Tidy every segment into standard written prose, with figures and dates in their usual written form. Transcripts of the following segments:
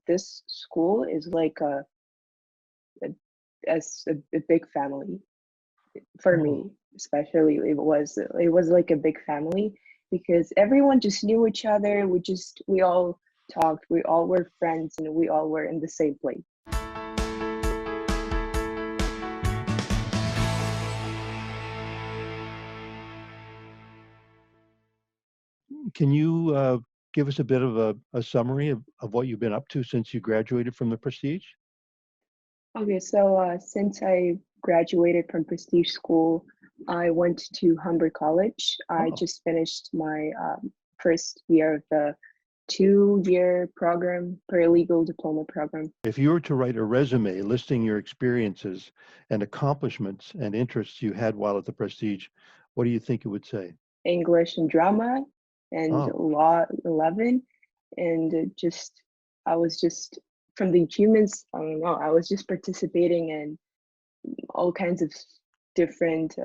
this school is like a, a big family for Oh, me, especially. It was like a big family because everyone just knew each other. We all talked, we all were friends, and we all were in the same place. can you give us a bit of a summary of what you've been up to since you graduated from the Prestige? Okay, so since I graduated from Prestige School, I went to Humber College. I Oh, just finished my first year of the 2-year program, paralegal diploma program. if you were to write a resume listing your experiences and accomplishments and interests you had while at the Prestige, what do you think it would say? English and drama and Oh, law 11, and I was just from the achievements. I don't know. I was just participating in all kinds of different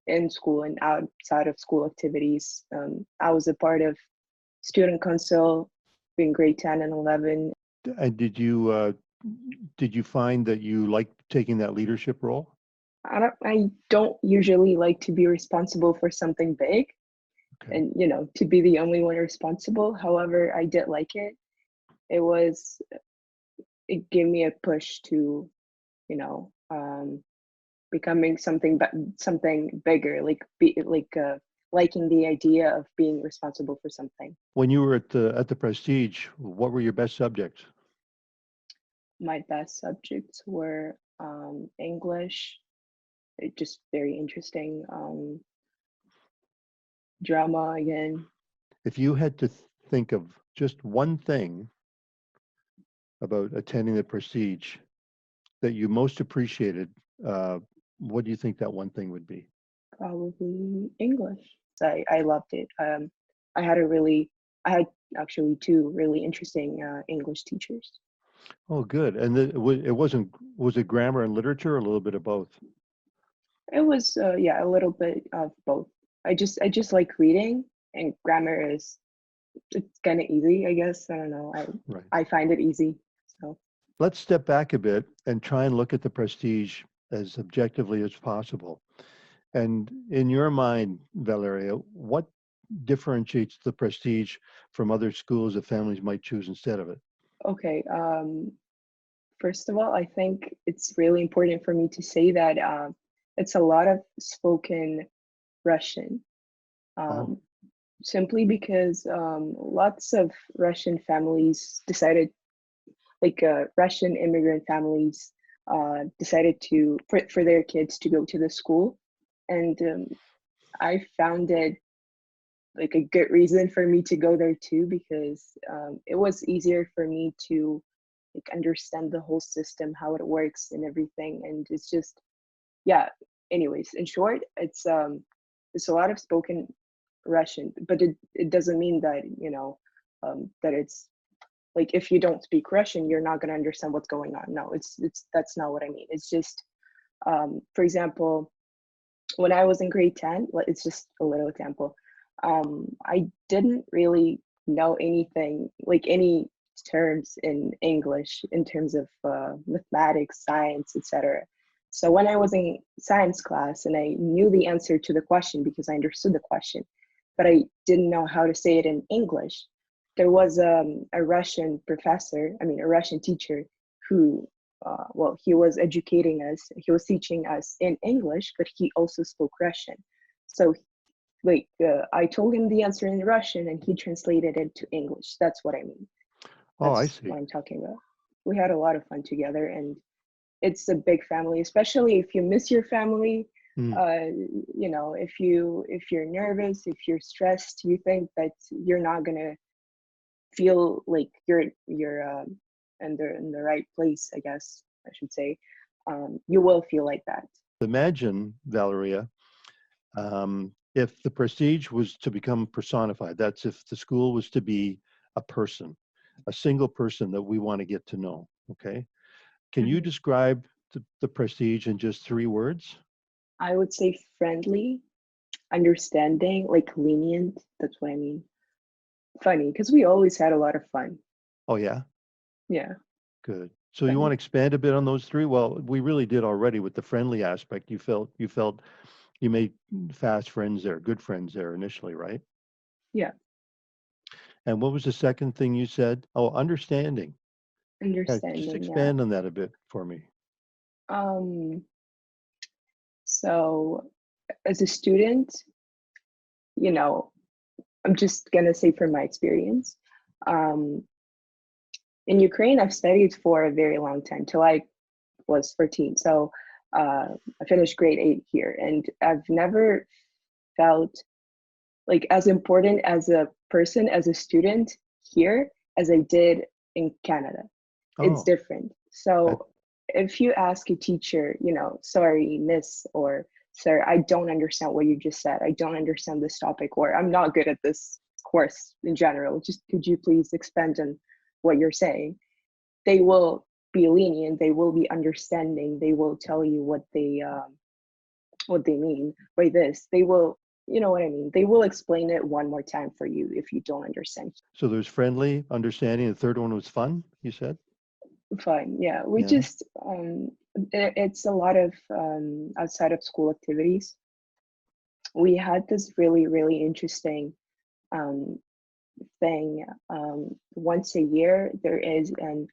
in school and outside of school activities. I was a part of student council in grade 10 and 11. and did you find that you liked taking that leadership role? I don't usually like to be responsible for something big Okay. and to be the only one responsible. However, I did like it. It was it gave me a push to you know becoming something bigger, like liking the idea of being responsible for something. When you were at the Prestige, what were your best subjects? My best subjects were English, just very interesting. Drama again. If you had to think of just one thing about attending the Prestige that you most appreciated, uh, what do you think that one thing would be? Probably English. I loved it. I had a really, I had actually two really interesting English teachers. Oh, good. And it wasn't, was it grammar and literature or a little bit of both? It was yeah, a little bit of both. I just like reading, and grammar is it's kind of easy, I guess. I don't know. Right. I find it easy. So Let's step back a bit and try and look at the Prestige as objectively as possible. And in your mind, Valeria, what differentiates the Prestige from other schools that families might choose instead of it? okay. First of all, I think it's really important for me to say that it's a lot of spoken Russian. Oh, Um, Simply because lots of Russian families decided, like Russian immigrant families, decided for their kids to go to the school, and I found it like a good reason for me to go there too because it was easier for me to like understand the whole system, how it works, and everything, and it's just yeah. Anyways, in short, it's a lot of spoken Russian, but it doesn't mean that that it's like if you don't speak Russian, you're not going to understand what's going on. No, it's that's not what I mean. It's just for example, when I was in grade 10, it's just a little example. I didn't really know anything, like any terms in English in terms of mathematics, science, etc. So when I was in science class and I knew the answer to the question because I understood the question, but I didn't know how to say it in English, there was a Russian professor, I mean, a Russian teacher who well, he was educating us, he was teaching us in English, but he also spoke Russian. So, like, I told him the answer in Russian and he translated it to English. That's what I mean. oh, I That's see. what I'm talking about. We had a lot of fun together, and it's a big family, especially if you miss your family. Hmm. Uh, if you're nervous, if you're stressed, you think that you're not gonna feel like you're in the right place, I guess I should say. You will feel like that. Imagine, Valeria, if the Prestige was to become personified, that's if the school was to be a person, a single person that we want to get to know. Okay. Can you Mhm. describe the Prestige in just 3 words? I would say friendly, understanding, like lenient. That's what I mean. Funny, because we always had a lot of fun. Oh, yeah. Yeah. Good. So you want Fun. to expand a bit on those three? Well, we really did already with the friendly aspect. You felt you made fast friends there, good friends there initially, right? Yeah. And what was the second thing you said? Oh, understanding. Yeah, just Understanding. Yeah. expand on that a bit for me. Um, so as a student, you know, I'm just gonna say from my experience. Um, in Ukraine, I've studied for a very long time, till I was 14. So I finished grade 8 here, and I've never felt like as important as a person, as a student here as I did in Canada. It's Oh, different. that, So if you ask a teacher, sorry, miss, or sir, I don't understand what you just said. I don't understand this topic, or I'm not good at this course in general. Just could you please expand on what you're saying? They will be lenient. They will be understanding. They will tell you what they mean by this. They will, you know what I mean. They will explain it one more time for you if you don't understand. so there's friendly, understanding. The third one was fun, you said? Fun, yeah. We Yeah. just it's a lot of outside of school activities. We had this really really interesting um, thing. Once a year, there is an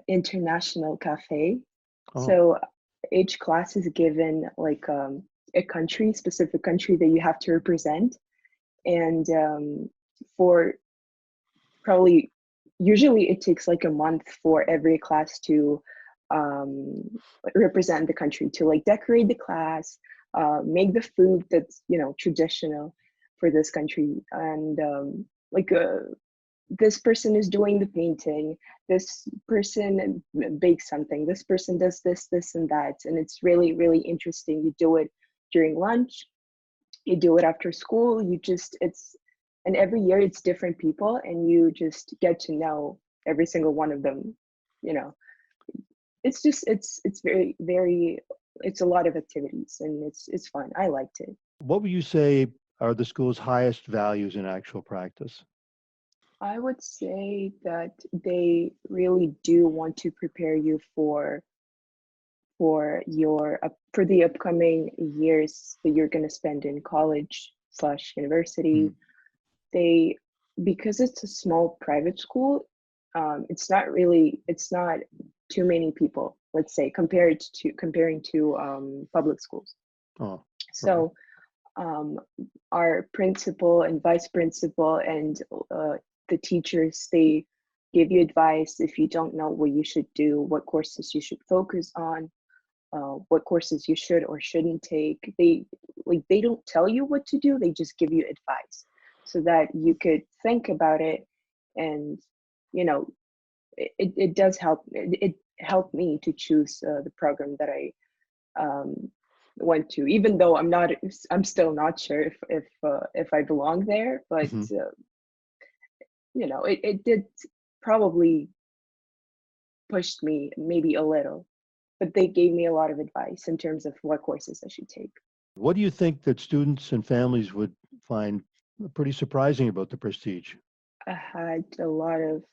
international cafe. Oh, So each class is given like a country, specific country that you have to represent, and for probably usually it takes like a month for every class to um, represent the country, to like decorate the class, make the food that's traditional for this country, and like this person is doing the painting, this person bakes something, this person does this and that, and it's really really interesting. You do it during lunch, you do it after school, you just it's and every year it's different people, and you just get to know every single one of them. you know it's just it's very very it's a lot of activities, and it's fun. I liked it. what would you say are the school's highest values in actual practice? I would say that they really do want to prepare you for the upcoming years that you're going to spend in college slash university. Mm. They Because it's a small private school, it's not too many people, let's say, comparing to public schools. Oh, right. So our principal and vice principal and the teachers, they give you advice if you don't know what you should do, what courses you should focus on, what courses you should or shouldn't take. They don't tell you what to do, they just give you advice so that you could think about it. And you know it does help. It helped me to choose the program that I um, went to, even though I'm still not sure if I belong there, but Hmm. it did probably pushed me maybe a little, but they gave me a lot of advice in terms of what courses I should take. What do you think that students and families would find pretty surprising about the Prestige? I had a lot of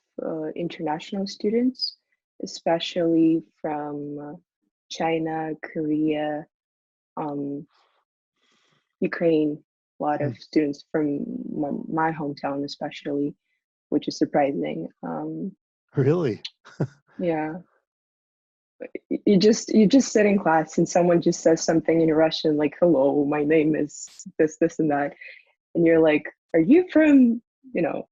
international students, especially from China, Korea, um, Ukraine. A lot Hmm. of students from my hometown, especially, which is surprising. Really? Yeah, you just sit in class and someone just says something in Russian like "Hello, my name is this and that," and you're like, "Are you from you know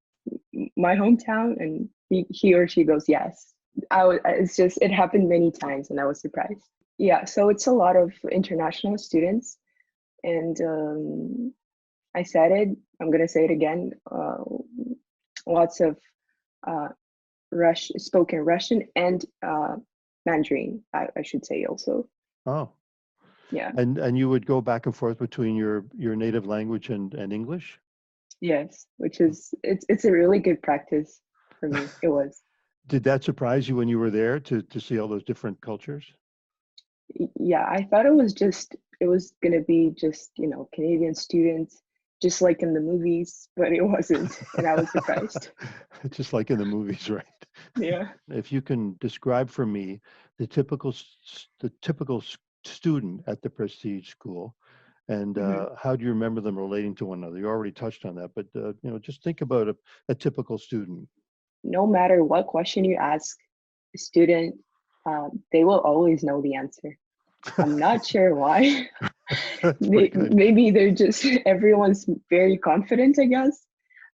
my hometown?" And he or she goes, "Yes." It's just it happened many times, and I was surprised. Yeah, so it's a lot of international students, and I said it. I'm gonna say it again. Lots of uh, spoken Russian and Mandarin. I should say also. Oh, Yeah. and you would go back and forth between your native language and English? Yes. Which is it's a really good practice for me. It was. Did that surprise you when you were there to see all those different cultures? Yeah. I thought it was gonna be just Canadian students, just like in the movies, but it wasn't, and I was surprised. Just like in the movies, right? Yeah. If you can describe for me the typical student at the prestige school, and hmm how do you remember them relating to one another? You already touched on that, but just think about a typical student. No matter what question you ask a student, they will always know the answer. I'm not sure why. That's pretty good. Maybe they're just everyone's very confident, I guess,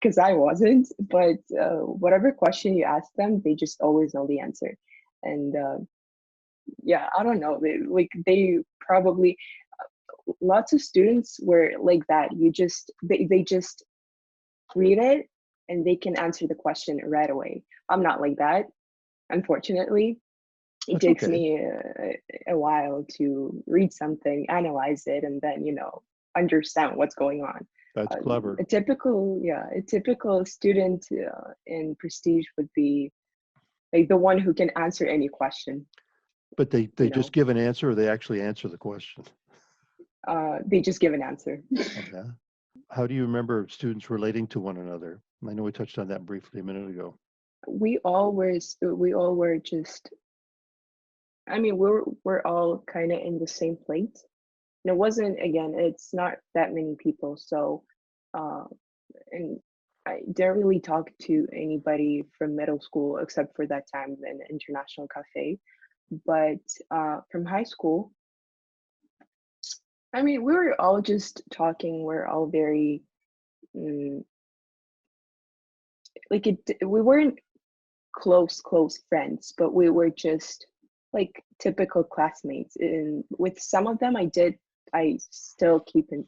because I wasn't. But whatever question you ask them, they just always know the answer. And yeah, I don't know. They probably lots of students were like that. They just read it and they can answer the question right away. I'm not like that, unfortunately. It That's takes okay. me a while to read something, analyze it, and then understand what's going on. That's clever. A typical student in prestige would be like the one who can answer any question. But they You just know, give an answer, or they actually answer the question. they just give an answer. Oh, yeah. How do you remember students relating to one another? I know we touched on that briefly a minute ago. We all were just. I mean, we're all kind of in the same plate. And it wasn't again. It's not that many people, so uh, and I didn't really talk to anybody from middle school except for that time in the international cafe. But from high school, I mean, we were all just talking. We're all very mm, like it. We weren't close friends, but we were just like typical classmates. And with some of them, I still keeping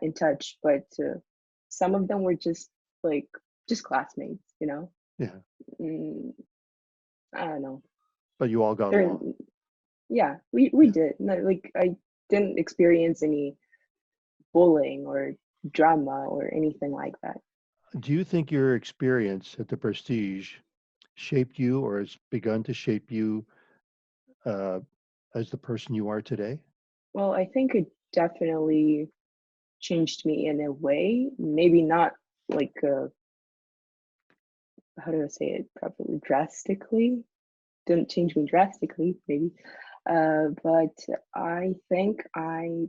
in touch, but some of them were like just classmates, you know. Yeah, Mm, I don't know. but you all got They're along. Yeah, we Yeah. did. No, like I didn't experience any bullying or drama or anything like that. Do you think your experience at the Prestige shaped you, or has begun to shape you uh, as the person you are today? Well, I think it definitely changed me in a way. Maybe not like how do I say it properly? Drastically. Didn't change me drastically, maybe. But I think I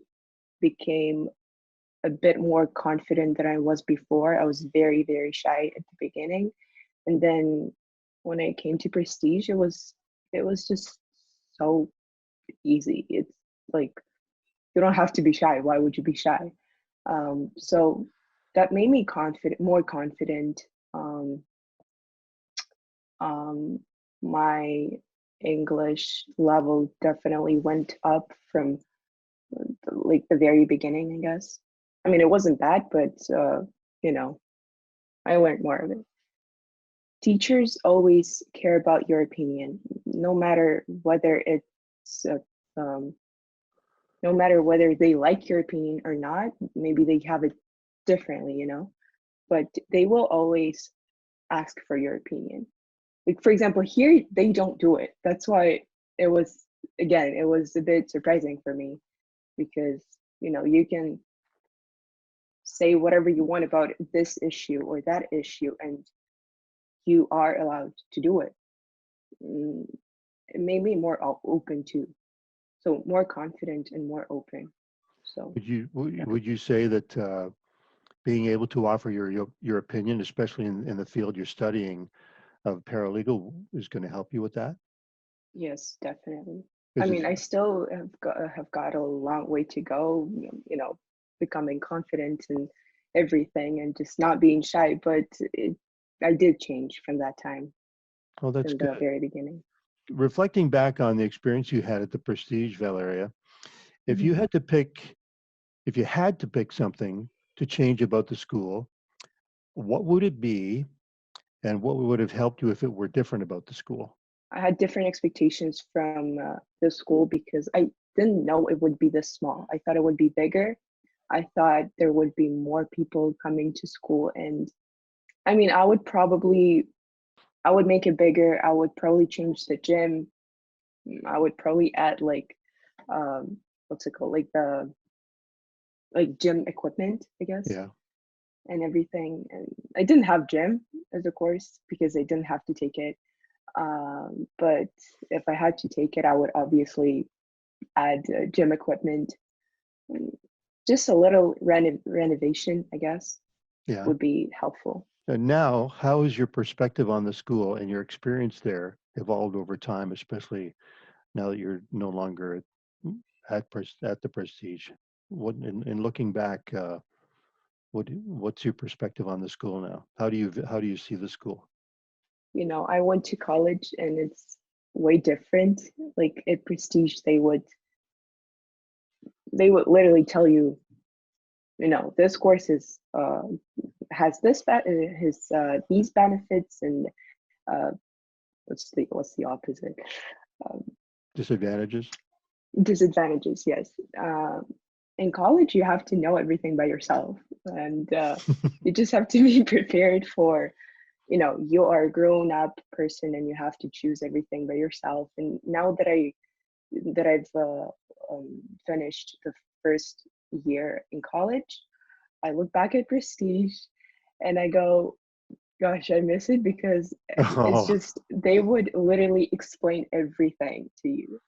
became a bit more confident than I was before. I was very, very shy at the beginning. And then when it came to prestige, it was just so easy. It's like you don't have to be shy. Why would you be shy? So that made me more confident. Um, um, my English level definitely went up from like the very beginning, I guess. I mean, it wasn't bad, but you know, I learned more of it. Teachers always care about your opinion, no matter whether um, no matter whether they like your opinion or not. Maybe they have it differently, but they will always ask for your opinion. Like for example, here they don't do it. That's why it was a bit surprising for me because you can say whatever you want about this issue or that issue, and you are allowed to do it. Mm, It made me more open too, so more confident and more open. So yeah. Would you say that being able to offer your opinion, especially in the field you're studying of paralegal, is going to help you with that? Yes, definitely. I Because mean, it's I still have got a long way to go, becoming confident and everything and just not being shy, but I did change from that time, oh, that's from the good. very beginning. Reflecting back on the experience you had at the Prestige, Valeria, if Mhm. you had to pick, if you had to pick something to change about the school, what would it be, and what would have helped you if it were different about the school? I had different expectations from the school because I didn't know it would be this small. I thought it would be bigger. I thought there would be more people coming to school, and I mean, I would make it bigger. I would probably change the gym. I would probably add like what's it called? Like the like gym equipment, I guess. Yeah. and everything. And I didn't have gym as a course because I didn't have to take it. But if I had to take it, I would obviously add gym equipment. And just a little renovation, I guess, Yeah. would be helpful. And now, how has your perspective on the school and your experience there evolved over time, especially now that you're no longer at the Prestige? What in looking back, what's your perspective on the school now? How do you see the school? I went to college and it's way different. Like at Prestige, they would literally tell you, this course has these benefits, and uh, what's the opposite? Um, Disadvantages? Disadvantages, yes. In college, you have to know everything by yourself, and you just have to be prepared for, you are a grown up person and you have to choose everything by yourself. And now that I've finished the first year in college, I look back at Prestige and I go, gosh, I miss it because it's Oh, just, they would literally explain everything to you.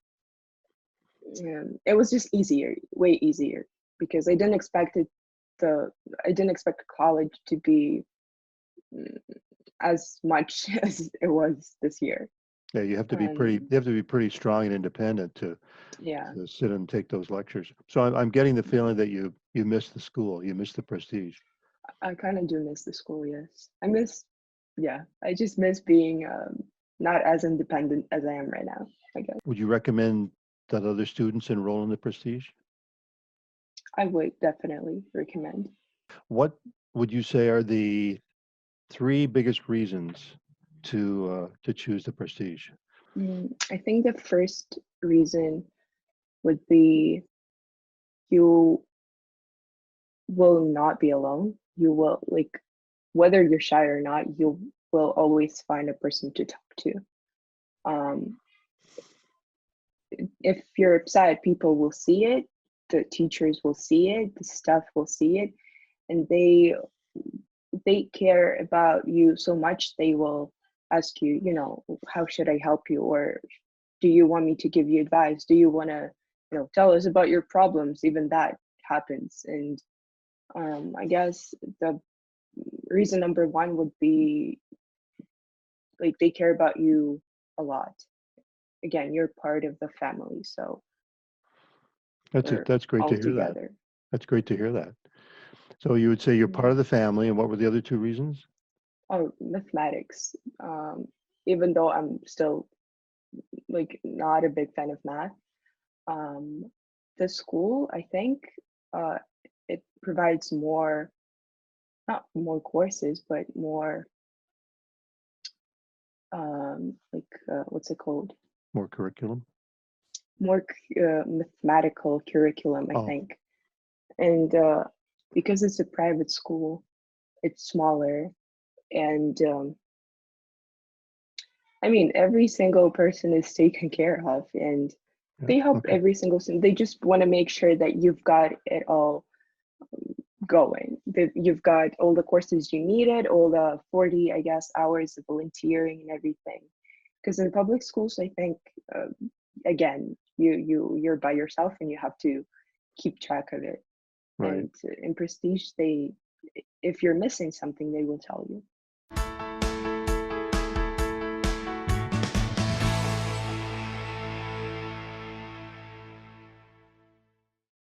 It was just easier, way easier, because I didn't expect college to be mm, as much as it was this year. yeah, you have to be pretty Um, you have to be pretty strong and independent yeah, to sit and take those lectures. So I'm getting the feeling that you miss the school, you miss the Prestige. I kind of do miss the school, yes. Yeah, I just miss being not as independent as I am right now, I guess. Would you recommend that other students enroll in the Prestige? I would definitely recommend. What would you say are the three biggest reasons to choose the Prestige? I think the first reason would be you will not be alone. You will, like, whether you're shy or not, you will always find a person to talk to. Um, if you're upset, people will see it, the teachers will see it, the staff will see it, and they care about you so much they will ask you, how should I help you, or do you want me to give you advice, do you want to tell us about your problems. Even that happens. And I guess the reason number one would be, like, they care about you a lot. Again, you're part of the family, so we're That's great all to hear that. together. That's great to hear that. So you would say you're part Mhm. of the family, and what were the other two reasons? Oh, mathematics. Even though I'm still, like, not a big fan of math, um, the school, I think, uh, it provides more, not more courses, but more, what's it called? More curriculum? More mathematical curriculum, I Oh, think. And because it's a private school, it's smaller. And I mean, every single person is taken care of, and yeah. they help Okay. every single they just want to make sure that you've got it all going, that you've got all the courses you needed, all the 40, I guess, hours of volunteering and everything. Because in public schools, I think, again, you're by yourself and you have to keep track of it. Right. And in Prestige, they if you're missing something, they will tell you.